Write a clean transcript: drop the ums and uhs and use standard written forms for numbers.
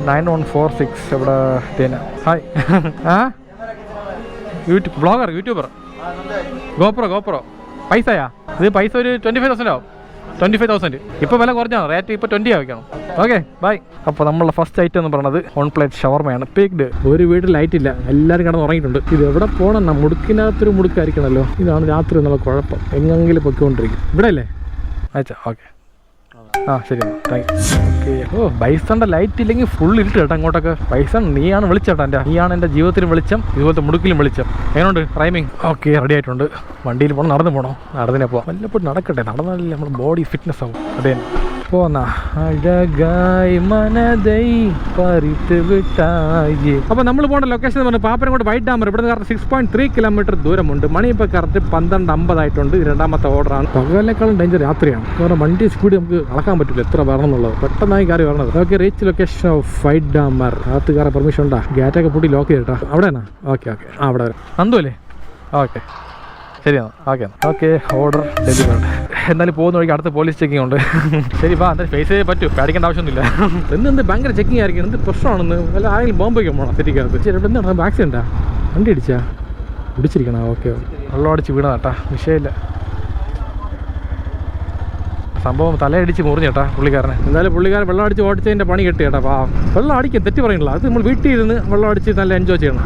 9146 ഇവിടെ തേന. ഹായ്. ആ യൂട്യൂബർ ഗോപ്രോ പൈസയാ? ഇത് പൈസ ഒരു 25,000 ആവും. 25,000 ഇപ്പോൾ വില കുറഞ്ഞാണ്. റേറ്റ് ഇപ്പോൾ 20 ആക്കണം. Okay bye. അപ്പോൾ നമ്മളുടെ ഫസ്റ്റ് ഐറ്റം എന്ന് പറയുന്നത് 1 പ്ലേറ്റ് ഷവർമയാണ്. പീക്ഡ്. ഒരു വീട്ടിൽ ലൈറ്റ് ഇല്ല, എല്ലാവരും കിടന്ന് ഉറങ്ങിയിട്ടുണ്ട്. ഇത് എവിടെ പോകണം? മുടുക്കിനകത്തൊരു മുടുക്കായിരിക്കണമല്ലോ. ഇതാണ് രാത്രി എന്നുള്ള കുഴപ്പം. എങ്ങെങ്കിലും പൊയ്ക്കൊണ്ടിരിക്കും. ഇവിടെ അല്ലേ അയച്ചാ? ഓക്കെ ശരി, താങ്ക് യു. ഓക്കെ. ബൈസന്റെ ലൈറ്റ് ഇല്ലെങ്കിൽ ഫുൾ ഇരുട്ട് കേട്ടോ അങ്ങോട്ടൊക്കെ. ബൈസൺ നീയാണ് വിളിച്ചേട്ടാ നീയാണ് എൻ്റെ ജീവിതത്തിൽ വെളിച്ചം, ഇതുപോലത്തെ മുടുക്കിലും വെളിച്ചം. എങ്ങനെയുണ്ട് റൈമിങ്? ഓക്കെ, റെഡി ആയിട്ടുണ്ട്. വണ്ടിയിൽ പോകണം, നടന്നു പോകണോ? നടന്നിനെ പോവാം. വല്ലപ്പോഴും നടക്കട്ടെ, നടന്നാലല്ലേ നമ്മുടെ ബോഡി ഫിറ്റ്നസ് ആവും. അതെ പോന്നാ അഴകായി മനതൈ പരിത്ത് വിട്ടായി. അപ്പോൾ നമ്മൾ പോകേണ്ട ലൊക്കേഷൻ എന്ന് പറഞ്ഞാൽ പാപ്പനംകോട് വൈറ്റ് ഡാമർ. ഇവിടെ നിന്ന് കറക്റ്റ് 6.3 കിലോമീറ്റർ ദൂരമുണ്ട്. മണി ഇപ്പോൾ കറക്റ്റ് 12:50 ആയിട്ടുണ്ട്. രണ്ടാമത്തെ ഓർഡറാണ്. പകലിനേക്കാളും ഡേഞ്ചർ രാത്രിയാണ്. കാരണം വണ്ടി സ്പീഡ് നമുക്ക് അളക്കാൻ പറ്റില്ല എത്ര വരണം എന്നുള്ളത്. പെട്ടെന്നായി കാര്യം പറഞ്ഞത്. Okay, reach location of white Dahmer. അകത്ത് കയറാൻ പെർമിഷൻ ഉണ്ടാ? ഗേറ്റൊക്കെ പൂട്ടി ലോക്ക് ചെയ്തിട്ടാ. അവിടെയാണോ? ഓക്കെ അവിടെ വരാം. അല്ലേ? ഓക്കെ ശരിയാണ്. Okay order delivered. എന്നാലും പോകുന്ന വഴിക്ക് അടുത്ത പോലീസ് ചെക്കിംഗ് ഉണ്ട്. ശരി വാ, എന്തായാലും ഫേസ് ചെയ്തേ പറ്റൂ, പേടിക്കേണ്ട ആവശ്യമൊന്നുമില്ല. എന്ത് ഭയങ്കര ചെക്കിംഗ് ആയിരിക്കും. എന്ത് പ്രശ്നമാണെന്ന് വല്ല ആരെങ്കിലും ബോംബ് വയ്ക്കാൻ പോകണം സിറ്റിക്കകത്ത്. ശരി, ഇവിടെ എന്താണ് ആക്സിഡൻറ്റാ? വണ്ടി അടിച്ചാ? പിടിച്ചിരിക്കണം. ഓക്കെ, വെള്ളം അടിച്ച് വീണതാട്ടാ, വിഷയമില്ല. സംഭവം തലയടിച്ച് മുറിഞ്ഞേട്ടാ പുള്ളിക്കാരനെ. എന്തായാലും പുള്ളിക്കാരൻ വെള്ളം അടിച്ച് ഓടിച്ചതിൻ്റെ പണി കിട്ടി ചേട്ടാ. വെള്ളം അടിക്കും, തെറ്റ് പറയണില്ല. അത് നമ്മൾ വീട്ടിൽ ഇരുന്ന് വെള്ളം അടിച്ച് നല്ല എൻജോയ് ചെയ്യണം.